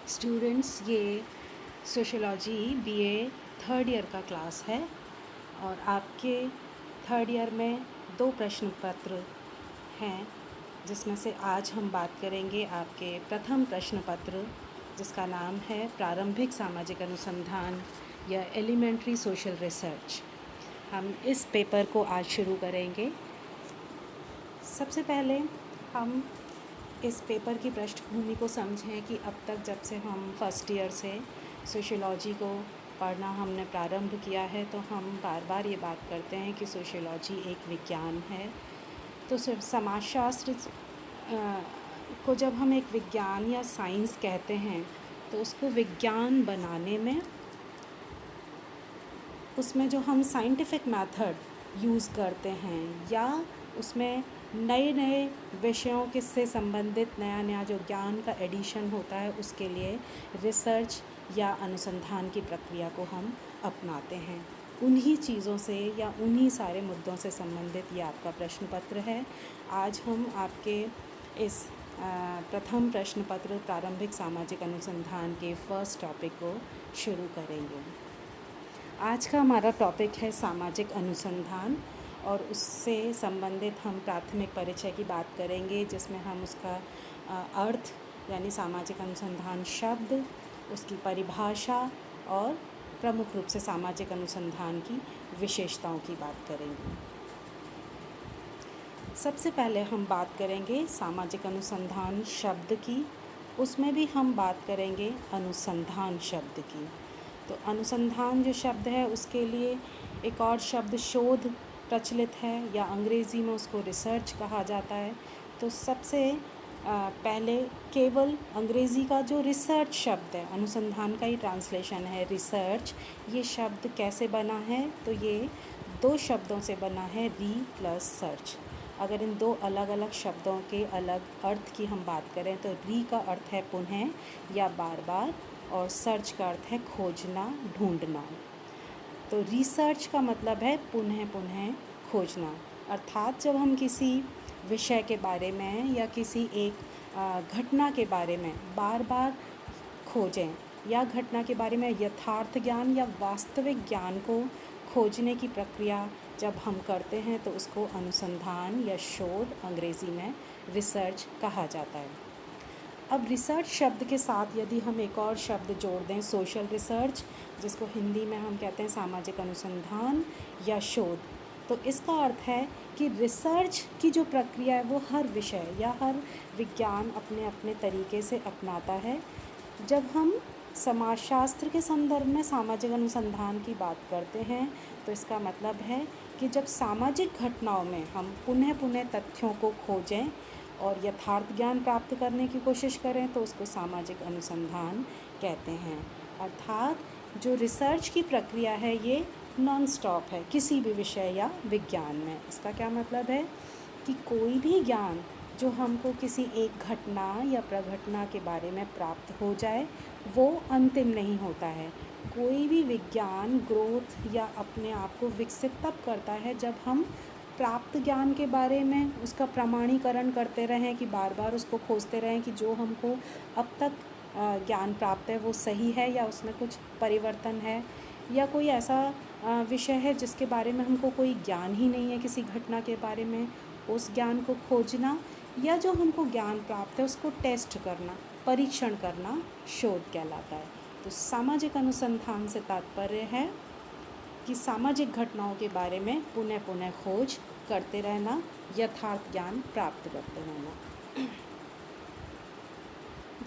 Students, ये sociology BA third year का class है और आपके थर्ड ईयर में 2 प्रश्न पत्र हैं, जिसमें से आज हम बात करेंगे आपके प्रथम प्रश्न पत्र, जिसका नाम है प्रारंभिक सामाजिक अनुसंधान या एलिमेंट्री सोशल रिसर्च। हम इस पेपर को आज शुरू करेंगे। सबसे पहले हम इस पेपर की पृष्ठभूमि को समझें कि अब तक जब से हम फर्स्ट ईयर से सोशियोलॉजी को पढ़ना हमने प्रारंभ किया है, तो हम बार बार ये बात करते हैं कि सोशियोलॉजी एक विज्ञान है। तो समाजशास्त्र को जब हम एक विज्ञान या साइंस कहते हैं, तो उसको विज्ञान बनाने में उसमें जो हम साइंटिफिक मेथड यूज़ करते हैं या उसमें नए नए विषयों के से संबंधित नया नया जो ज्ञान का एडिशन होता है, उसके लिए रिसर्च या अनुसंधान की प्रक्रिया को हम अपनाते हैं। उन्हीं चीज़ों से या उन्हीं सारे मुद्दों से संबंधित ये आपका प्रश्न पत्र है। आज हम आपके इस प्रथम प्रश्न पत्र प्रारंभिक सामाजिक अनुसंधान के फर्स्ट टॉपिक को शुरू करेंगे। आज का हमारा टॉपिक है सामाजिक अनुसंधान और उससे संबंधित हम प्राथमिक परिचय की बात करेंगे, जिसमें हम उसका अर्थ यानी सामाजिक अनुसंधान शब्द, उसकी परिभाषा और प्रमुख रूप से सामाजिक अनुसंधान की विशेषताओं की बात करेंगे। सबसे पहले हम बात करेंगे सामाजिक अनुसंधान शब्द की, उसमें भी हम बात करेंगे अनुसंधान शब्द की। तो अनुसंधान जो शब्द है, उसके लिए एक और शब्द शोध प्रचलित है या अंग्रेज़ी में उसको रिसर्च कहा जाता है। तो सबसे पहले केवल अंग्रेज़ी का जो रिसर्च शब्द है, अनुसंधान का ही ट्रांसलेशन है रिसर्च, ये शब्द कैसे बना है? तो ये 2 शब्दों से बना है, री प्लस सर्च। अगर इन 2 अलग अलग शब्दों के अलग अर्थ की हम बात करें, तो री का अर्थ है पुनः या बार बार, और सर्च का अर्थ है खोजना, ढूंढना। तो रिसर्च का मतलब है पुनः पुनः खोजना, अर्थात जब हम किसी विषय के बारे में या किसी एक घटना के बारे में बार बार खोजें या घटना के बारे में यथार्थ ज्ञान या वास्तविक ज्ञान को खोजने की प्रक्रिया जब हम करते हैं, तो उसको अनुसंधान या शोध अंग्रेज़ी में रिसर्च कहा जाता है। अब रिसर्च शब्द के साथ यदि हम एक और शब्द जोड़ दें, सोशल रिसर्च, जिसको हिंदी में हम कहते हैं सामाजिक अनुसंधान या शोध, तो इसका अर्थ है कि रिसर्च की जो प्रक्रिया है वो हर विषय या हर विज्ञान अपने अपने तरीके से अपनाता है। जब हम समाजशास्त्र के संदर्भ में सामाजिक अनुसंधान की बात करते हैं, तो इसका मतलब है कि जब सामाजिक घटनाओं में हम पुनः पुनः तथ्यों को खोजें और यथार्थ ज्ञान प्राप्त करने की कोशिश करें, तो उसको सामाजिक अनुसंधान कहते हैं। अर्थात जो रिसर्च की प्रक्रिया है, ये नॉन स्टॉप है किसी भी विषय या विज्ञान में। इसका क्या मतलब है कि कोई भी ज्ञान जो हमको किसी एक घटना या प्रघटना के बारे में प्राप्त हो जाए, वो अंतिम नहीं होता है। कोई भी विज्ञान ग्रोथ या अपने आप को विकसित तब करता है जब हम प्राप्त ज्ञान के बारे में उसका प्रमाणीकरण करते रहें, कि बार बार उसको खोजते रहें कि जो हमको अब तक ज्ञान प्राप्त है वो सही है या उसमें कुछ परिवर्तन है, या कोई ऐसा विषय है जिसके बारे में हमको कोई ज्ञान ही नहीं है किसी घटना के बारे में, उस ज्ञान को खोजना, या जो हमको ज्ञान प्राप्त है उसको टेस्ट करना, परीक्षण करना शोध कहलाता है। तो सामाजिक अनुसंधान से तात्पर्य है कि सामाजिक घटनाओं के बारे में पुनः पुनः खोज करते रहना, यथार्थ ज्ञान प्राप्त करते रहना।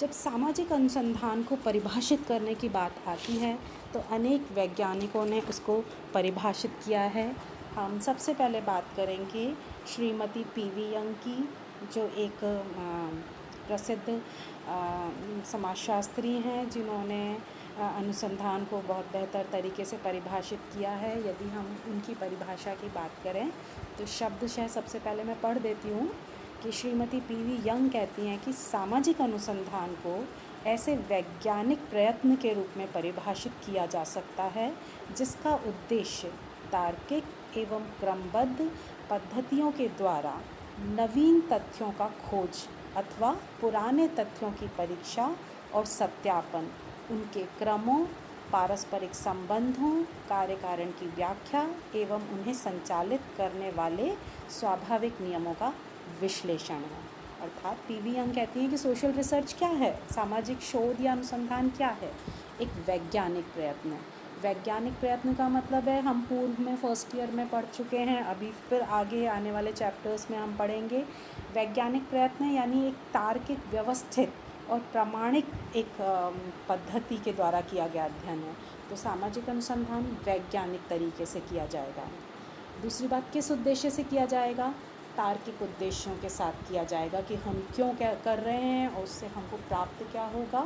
जब सामाजिक अनुसंधान को परिभाषित करने की बात आती है, तो अनेक वैज्ञानिकों ने उसको परिभाषित किया है। हम सबसे पहले बात करेंगे श्रीमती पीवी यंग की, जो एक प्रसिद्ध समाजशास्त्री हैं, जिन्होंने अनुसंधान को बहुत बेहतर तरीके से परिभाषित किया है। यदि हम उनकी परिभाषा की बात करें, तो शब्दशः सबसे पहले मैं पढ़ देती हूँ कि श्रीमती पीवी यंग कहती हैं कि सामाजिक अनुसंधान को ऐसे वैज्ञानिक प्रयत्न के रूप में परिभाषित किया जा सकता है जिसका उद्देश्य तार्किक एवं क्रमबद्ध पद्धतियों के द्वारा नवीन तथ्यों का खोज अथवा पुराने तथ्यों की परीक्षा और सत्यापन, उनके क्रमों, पारस्परिक संबंधों, कार्य कारण की व्याख्या एवं उन्हें संचालित करने वाले स्वाभाविक नियमों का विश्लेषण है। अर्थात पीवी यंग कहती हैं कि सोशल रिसर्च क्या है, सामाजिक शोध या अनुसंधान क्या है? एक वैज्ञानिक प्रयत्न है। वैज्ञानिक प्रयत्न का मतलब है, हम पूर्व में फर्स्ट ईयर में पढ़ चुके हैं, अभी फिर आगे आने वाले चैप्टर्स में हम पढ़ेंगे। वैज्ञानिक प्रयत्न यानी एक तार्किक, व्यवस्थित और प्रामाणिक एक पद्धति के द्वारा किया गया अध्ययन है। तो सामाजिक अनुसंधान वैज्ञानिक तरीके से किया जाएगा। दूसरी बात, किस उद्देश्य से किया जाएगा? तार्किक उद्देश्यों के साथ किया जाएगा कि हम क्यों क्या कर रहे हैं और उससे हमको प्राप्त क्या होगा।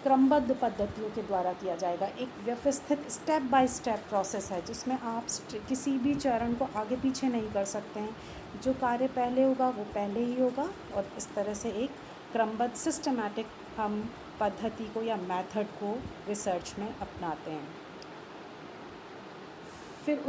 क्रमबद्ध पद्धतियों के द्वारा किया जाएगा। एक व्यवस्थित स्टेप बाय स्टेप प्रोसेस है जिसमें आप किसी भी चरण को आगे पीछे नहीं कर सकते हैं। जो कार्य पहले होगा वो पहले ही होगा, और इस तरह से एक क्रमबद्ध सिस्टमैटिक हम पद्धति को या मेथड को रिसर्च में अपनाते हैं। फिर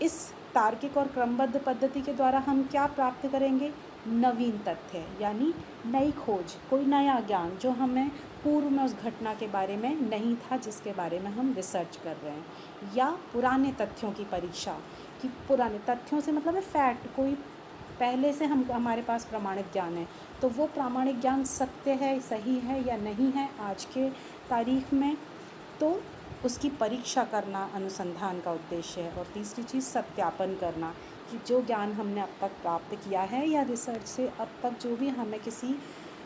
इस तार्किक और क्रमबद्ध पद्धति के द्वारा हम क्या प्राप्त करेंगे? नवीन तथ्य, यानी नई खोज, कोई नया ज्ञान जो हमें पूर्व में उस घटना के बारे में नहीं था जिसके बारे में हम रिसर्च कर रहे हैं। या पुराने तथ्यों की परीक्षा, कि पुराने तथ्यों से मतलब है फैक्ट, कोई पहले से हमारे पास प्रामाणिक ज्ञान है, तो वो प्रामाणिक ज्ञान सत्य है, सही है या नहीं है आज के तारीख में, तो उसकी परीक्षा करना अनुसंधान का उद्देश्य है। और तीसरी चीज़, सत्यापन करना कि जो ज्ञान हमने अब तक प्राप्त किया है या रिसर्च से अब तक जो भी हमें किसी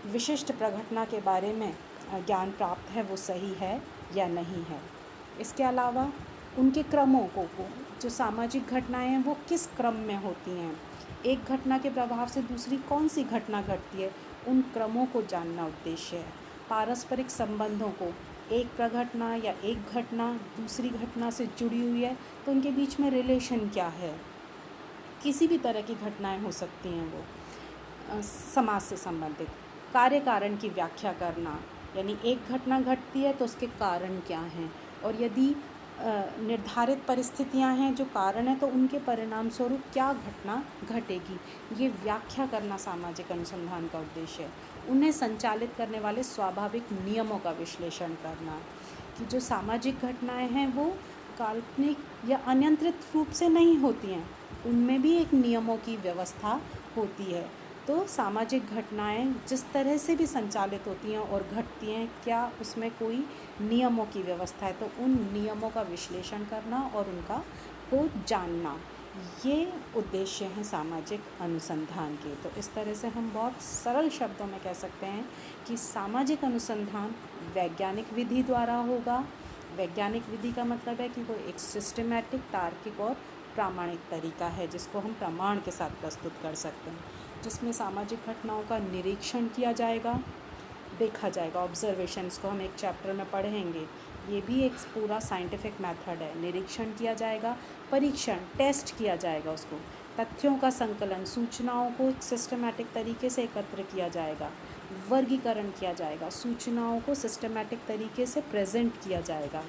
विशिष्ट प्रघटना के बारे में ज्ञान प्राप्त है वो सही है या नहीं है। इसके अलावा उनके क्रमों को जो सामाजिक घटनाएं हैं वो किस क्रम में होती हैं, एक घटना के प्रभाव से दूसरी कौन सी घटना घटती है, उन क्रमों को जानना उद्देश्य है। पारस्परिक संबंधों को, एक प्रघटना या एक घटना दूसरी घटना से जुड़ी हुई है तो उनके बीच में रिलेशन क्या है। किसी भी तरह की घटनाएं हो सकती हैं वो समाज से संबंधित। कार्य कारण की व्याख्या करना, यानी एक घटना घटती है तो उसके कारण क्या हैं, और यदि निर्धारित परिस्थितियां हैं जो कारण है तो उनके परिणाम स्वरूप क्या घटना घटेगी, ये व्याख्या करना सामाजिक अनुसंधान का उद्देश्य है। उन्हें संचालित करने वाले स्वाभाविक नियमों का विश्लेषण करना, कि जो सामाजिक घटनाएं हैं वो काल्पनिक या अनियंत्रित रूप से नहीं होती हैं, उनमें भी एक नियमों की व्यवस्था होती है। तो सामाजिक घटनाएं जिस तरह से भी संचालित होती हैं और घटती हैं, क्या उसमें कोई नियमों की व्यवस्था है, तो उन नियमों का विश्लेषण करना और उनका को जानना, ये उद्देश्य हैं सामाजिक अनुसंधान के। तो इस तरह से हम बहुत सरल शब्दों में कह सकते हैं कि सामाजिक अनुसंधान वैज्ञानिक विधि द्वारा होगा। वैज्ञानिक विधि का मतलब है कि वो एक सिस्टमैटिक, तार्किक और प्रामाणिक तरीका है जिसको हम प्रमाण के साथ प्रस्तुत कर सकते हैं, जिसमें सामाजिक घटनाओं का निरीक्षण किया जाएगा, देखा जाएगा। ऑब्जर्वेशंस को हम एक चैप्टर में पढ़ेंगे, ये भी एक पूरा साइंटिफिक मेथड है। निरीक्षण किया जाएगा, परीक्षण, टेस्ट किया जाएगा उसको, तथ्यों का संकलन, सूचनाओं को सिस्टमैटिक तरीके से एकत्र किया जाएगा, वर्गीकरण किया जाएगा, सूचनाओं को सिस्टमैटिक तरीके से प्रेजेंट किया जाएगा,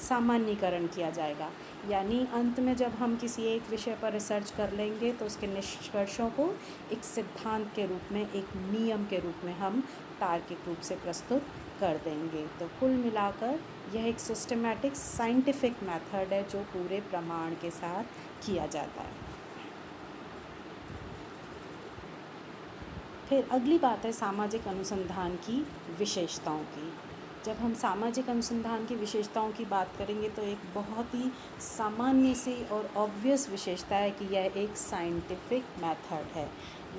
सामान्यीकरण किया जाएगा। यानी अंत में जब हम किसी एक विषय पर रिसर्च कर लेंगे तो उसके निष्कर्षों को एक सिद्धांत के रूप में, एक नियम के रूप में हम तार्किक रूप से प्रस्तुत कर देंगे। तो कुल मिलाकर यह एक सिस्टमैटिक साइंटिफिक मेथड है जो पूरे प्रमाण के साथ किया जाता है। फिर अगली बात है सामाजिक अनुसंधान की विशेषताओं की। जब हम सामाजिक अनुसंधान की विशेषताओं की बात करेंगे तो एक बहुत ही सामान्य सी और ऑब्वियस विशेषता है कि यह एक साइंटिफिक मेथड है।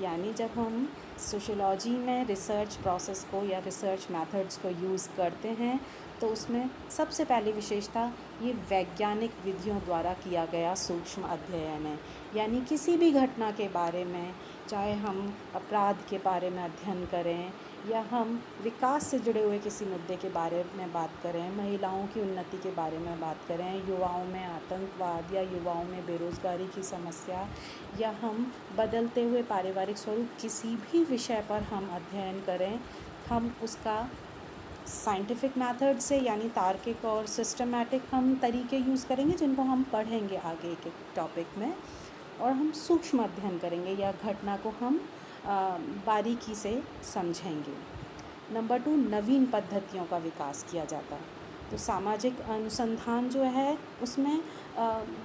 यानी जब हम सोशियोलॉजी में रिसर्च प्रोसेस को या रिसर्च मेथड्स को यूज़ करते हैं तो उसमें सबसे पहली विशेषता ये वैज्ञानिक विधियों द्वारा किया गया सूक्ष्म अध्ययन है। यानी किसी भी घटना के बारे में, चाहे हम अपराध के बारे में अध्ययन करें या हम विकास से जुड़े हुए किसी मुद्दे के बारे में बात करें, महिलाओं की उन्नति के बारे में बात करें, युवाओं में आतंकवाद या युवाओं में बेरोज़गारी की समस्या, या हम बदलते हुए पारिवारिक स्वरूप किसी भी विषय पर हम अध्ययन करें, हम उसका साइंटिफिक मेथड से यानी तार्किक और सिस्टमैटिक हम तरीके यूज़ करेंगे जिनको हम पढ़ेंगे आगे एक टॉपिक में, और हम सूक्ष्म अध्ययन करेंगे या घटना को हम बारीकी से समझेंगे। नंबर 2, नवीन पद्धतियों का विकास किया जाता है। तो सामाजिक अनुसंधान जो है उसमें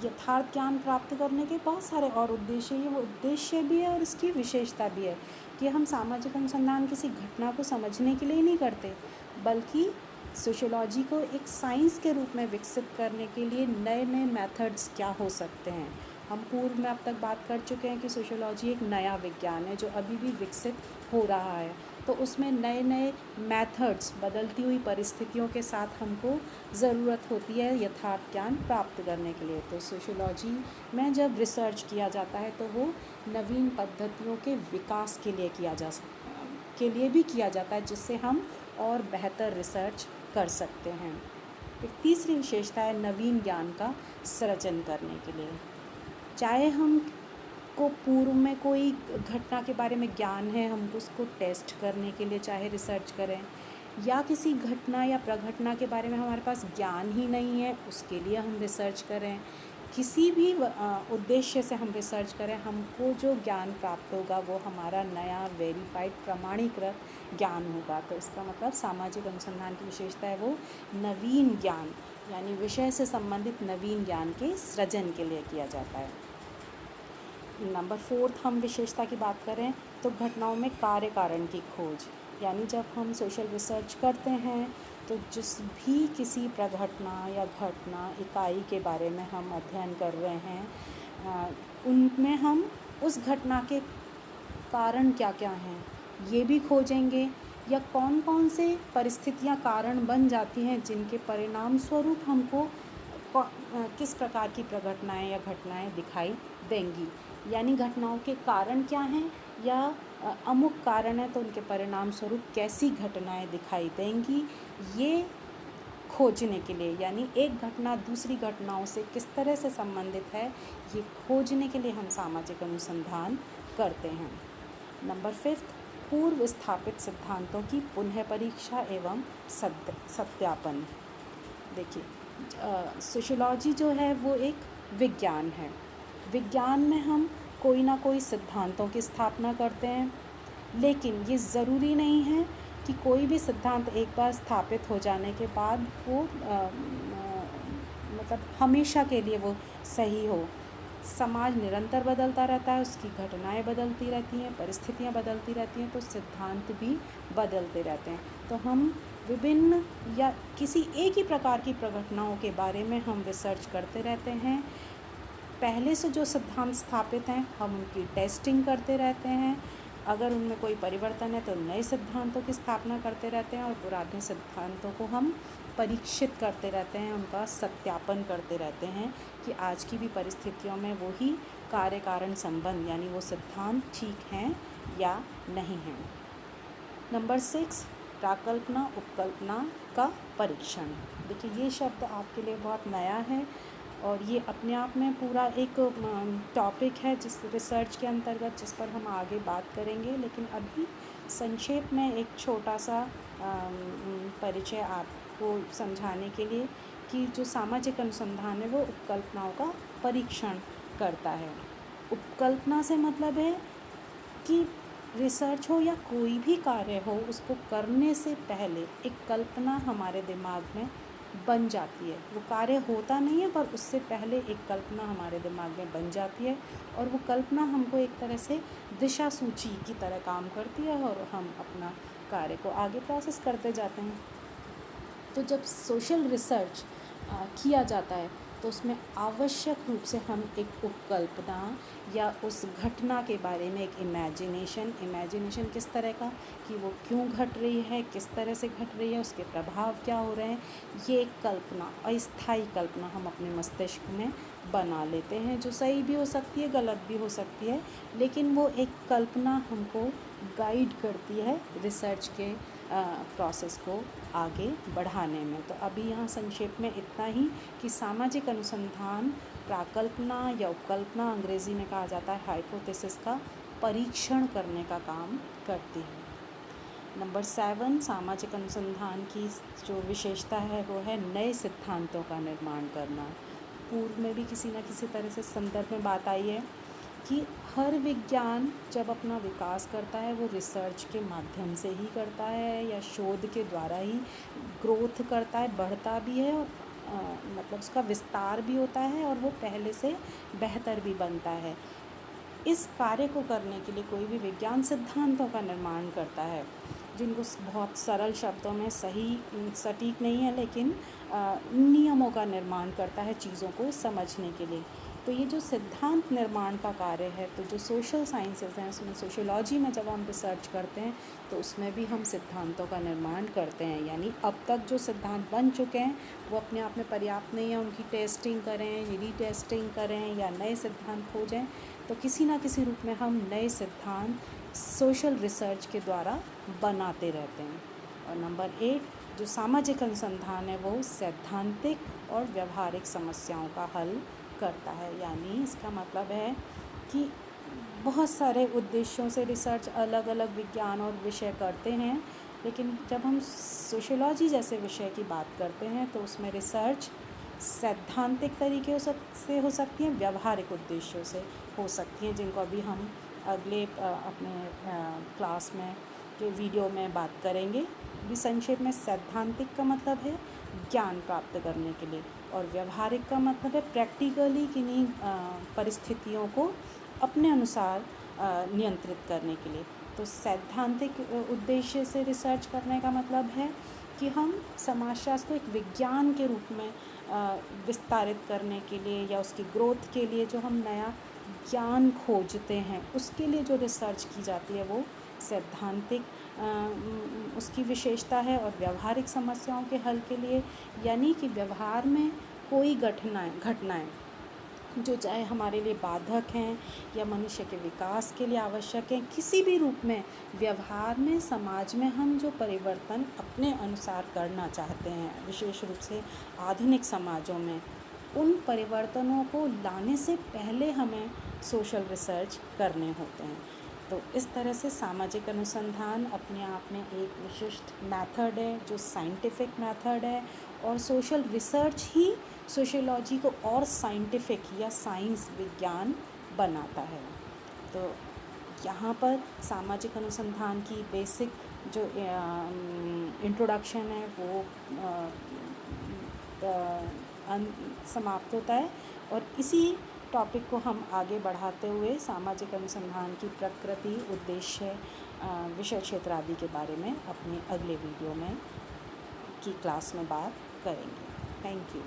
यथार्थ ज्ञान प्राप्त करने के बहुत सारे और उद्देश्य भी है और इसकी विशेषता भी है कि हम सामाजिक अनुसंधान किसी घटना को समझने के लिए नहीं करते, बल्कि सोशियोलॉजी को एक साइंस के रूप में विकसित करने के लिए नए नए मेथड्स क्या हो सकते हैं। हम पूर्व में अब तक बात कर चुके हैं कि सोशियोलॉजी एक नया विज्ञान है जो अभी भी विकसित हो रहा है, तो उसमें नए नए मेथड्स, बदलती हुई परिस्थितियों के साथ हमको ज़रूरत होती है यथार्थ ज्ञान प्राप्त करने के लिए। तो सोशियोलॉजी में जब रिसर्च किया जाता है तो वो नवीन पद्धतियों के विकास के लिए भी किया जाता है, जिससे हम और बेहतर रिसर्च कर सकते हैं। एक तीसरी विशेषता है नवीन ज्ञान का सृजन करने के लिए। चाहे हम को पूर्व में कोई घटना के बारे में ज्ञान है, हम उसको टेस्ट करने के लिए चाहे रिसर्च करें, या किसी घटना या प्रघटना के बारे में हमारे पास ज्ञान ही नहीं है, उसके लिए हम रिसर्च करें, किसी भी उद्देश्य से हम रिसर्च करें, हमको जो ज्ञान प्राप्त होगा वो हमारा नया वेरीफाइड प्रमाणीकृत ज्ञान होगा। तो इसका मतलब सामाजिक अनुसंधान की विशेषता है वो नवीन ज्ञान, यानी विषय से संबंधित नवीन ज्ञान के सृजन के लिए किया जाता है। नंबर 4 हम विशेषता की बात करें तो घटनाओं में कार्य कारण की खोज, यानी जब हम सोशल रिसर्च करते हैं तो जिस भी किसी प्रघटना या घटना इकाई के बारे में हम अध्ययन कर रहे हैं, उनमें हम उस घटना के कारण क्या क्या हैं ये भी खोजेंगे, या कौन कौन से परिस्थितियां कारण बन जाती हैं जिनके परिणाम स्वरूप हमको किस प्रकार की प्रघटनाएं या घटनाएं दिखाई देंगी। यानी घटनाओं के कारण क्या हैं, या अमुक कारण है तो उनके परिणाम स्वरूप कैसी घटनाएं दिखाई देंगी, ये खोजने के लिए, यानी एक घटना दूसरी घटनाओं से किस तरह से संबंधित है ये खोजने के लिए हम सामाजिक अनुसंधान करते हैं। नंबर 5 पूर्व स्थापित सिद्धांतों की पुनः परीक्षा एवं सत्यापन। देखिए, सोशियोलॉजी जो है वो एक विज्ञान है। विज्ञान में हम कोई ना कोई सिद्धांतों की स्थापना करते हैं, लेकिन ये ज़रूरी नहीं है कि कोई भी सिद्धांत एक बार स्थापित हो जाने के बाद वो मतलब हमेशा के लिए वो सही हो। समाज निरंतर बदलता रहता है, उसकी घटनाएं बदलती रहती हैं, परिस्थितियां बदलती रहती हैं, तो सिद्धांत भी बदलते रहते हैं। तो हम विभिन्न या किसी एक ही प्रकार की प्रघटनाओं के बारे में हम रिसर्च करते रहते हैं। पहले से जो सिद्धांत स्थापित हैं हम उनकी टेस्टिंग करते रहते हैं, अगर उनमें कोई परिवर्तन है तो नए सिद्धांतों की स्थापना करते रहते हैं, और पुराने सिद्धांतों को हम परीक्षित करते रहते हैं, उनका सत्यापन करते रहते हैं कि आज की भी परिस्थितियों में वही कार्य कारण संबंध यानी वो सिद्धांत ठीक हैं या नहीं हैं। नंबर 6 प्राकल्पना उपकल्पना का परीक्षण। देखिए, ये शब्द आपके लिए बहुत नया है और ये अपने आप में पूरा एक टॉपिक है जिस रिसर्च के अंतर्गत जिस पर हम आगे बात करेंगे, लेकिन अभी संक्षेप में एक छोटा सा परिचय आपको समझाने के लिए कि जो सामाजिक अनुसंधान है वो उपकल्पनाओं का परीक्षण करता है। उपकल्पना से मतलब है कि रिसर्च हो या कोई भी कार्य हो, उसको करने से पहले एक कल्पना हमारे दिमाग में बन जाती है। वो कार्य होता नहीं है पर उससे पहले एक कल्पना हमारे दिमाग में बन जाती है, और वो कल्पना हमको एक तरह से दिशा सूची की तरह काम करती है और हम अपना कार्य को आगे प्रोसेस करते जाते हैं। तो जब सोशल रिसर्च किया जाता है तो उसमें आवश्यक रूप से हम एक उपकल्पना या उस घटना के बारे में एक इमेजिनेशन किस तरह का, कि वो क्यों घट रही है, किस तरह से घट रही है, उसके प्रभाव क्या हो रहे हैं, ये एक कल्पना, अस्थायी कल्पना हम अपने मस्तिष्क में बना लेते हैं, जो सही भी हो सकती है, गलत भी हो सकती है, लेकिन वो एक कल्पना हमको गाइड करती है रिसर्च के प्रोसेस को आगे बढ़ाने में। तो अभी यहाँ संक्षेप में इतना ही कि सामाजिक अनुसंधान प्राकल्पना या उपकल्पना, अंग्रेज़ी में कहा जाता है हाइपोथेसिस, का परीक्षण करने का काम करती है। नंबर 7 सामाजिक अनुसंधान की जो विशेषता है वो है नए सिद्धांतों का निर्माण करना। पूर्व में भी किसी न किसी तरह से संदर्भ में बात आई है कि हर विज्ञान जब अपना विकास करता है वो रिसर्च के माध्यम से ही करता है या शोध के द्वारा ही ग्रोथ करता है, बढ़ता भी है और मतलब उसका विस्तार भी होता है और वो पहले से बेहतर भी बनता है। इस कार्य को करने के लिए कोई भी विज्ञान सिद्धांतों का निर्माण करता है, जिनको बहुत सरल शब्दों में सही सटीक नहीं है, लेकिन नियमों का निर्माण करता है चीज़ों को समझने के लिए। तो ये जो सिद्धांत निर्माण का कार्य है, तो जो सोशल साइंसेस हैं उसमें सोशियोलॉजी में जब हम रिसर्च करते हैं तो उसमें भी हम सिद्धांतों का निर्माण करते हैं। यानी अब तक जो सिद्धांत बन चुके हैं वो अपने आप में पर्याप्त नहीं है, उनकी टेस्टिंग करें, रीटेस्टिंग करें या नए सिद्धांत खोजें। तो किसी ना किसी रूप में हम नए सिद्धांत सोशल रिसर्च के द्वारा बनाते रहते हैं। और नंबर 8 जो सामाजिक अनुसंधान है वो सैद्धांतिक और व्यवहारिक समस्याओं का हल करता है। यानी इसका मतलब है कि बहुत सारे उद्देश्यों से रिसर्च अलग अलग विज्ञान और विषय करते हैं, लेकिन जब हम सोशियोलॉजी जैसे विषय की बात करते हैं तो उसमें रिसर्च सैद्धांतिक तरीके से हो सकती हैं, व्यवहारिक उद्देश्यों से हो सकती हैं, जिनको अभी हम अगले अपने क्लास में के वीडियो में बात करेंगे। भी संक्षेप में सैद्धांतिक का मतलब है ज्ञान प्राप्त करने के लिए और व्यवहारिक का मतलब है प्रैक्टिकली किन्हीं परिस्थितियों को अपने अनुसार नियंत्रित करने के लिए। तो सैद्धांतिक उद्देश्य से रिसर्च करने का मतलब है कि हम समाजशास्त्र को एक विज्ञान के रूप में विस्तारित करने के लिए या उसकी ग्रोथ के लिए जो हम नया ज्ञान खोजते हैं उसके लिए जो रिसर्च की जाती है वो सैद्धांतिक उसकी विशेषता है। और व्यवहारिक समस्याओं के हल के लिए यानी कि व्यवहार में कोई घटनाएं जो चाहे हमारे लिए बाधक हैं या मनुष्य के विकास के लिए आवश्यक हैं, किसी भी रूप में व्यवहार में समाज में हम जो परिवर्तन अपने अनुसार करना चाहते हैं, विशेष रूप से आधुनिक समाजों में, उन परिवर्तनों को लाने से पहले हमें सोशल रिसर्च करने होते हैं। तो इस तरह से सामाजिक अनुसंधान अपने आप में एक विशिष्ट मेथड है जो साइंटिफिक मेथड है और सोशल रिसर्च ही सोशियोलॉजी को और साइंटिफिक या साइंस विज्ञान बनाता है। तो यहाँ पर सामाजिक अनुसंधान की बेसिक जो इंट्रोडक्शन है वो समाप्त होता है और इसी टॉपिक को हम आगे बढ़ाते हुए सामाजिक अनुसंधान की प्रकृति, उद्देश्य, विषय क्षेत्र आदि के बारे में अपने अगले वीडियो में की क्लास में बात करेंगे। Thank you.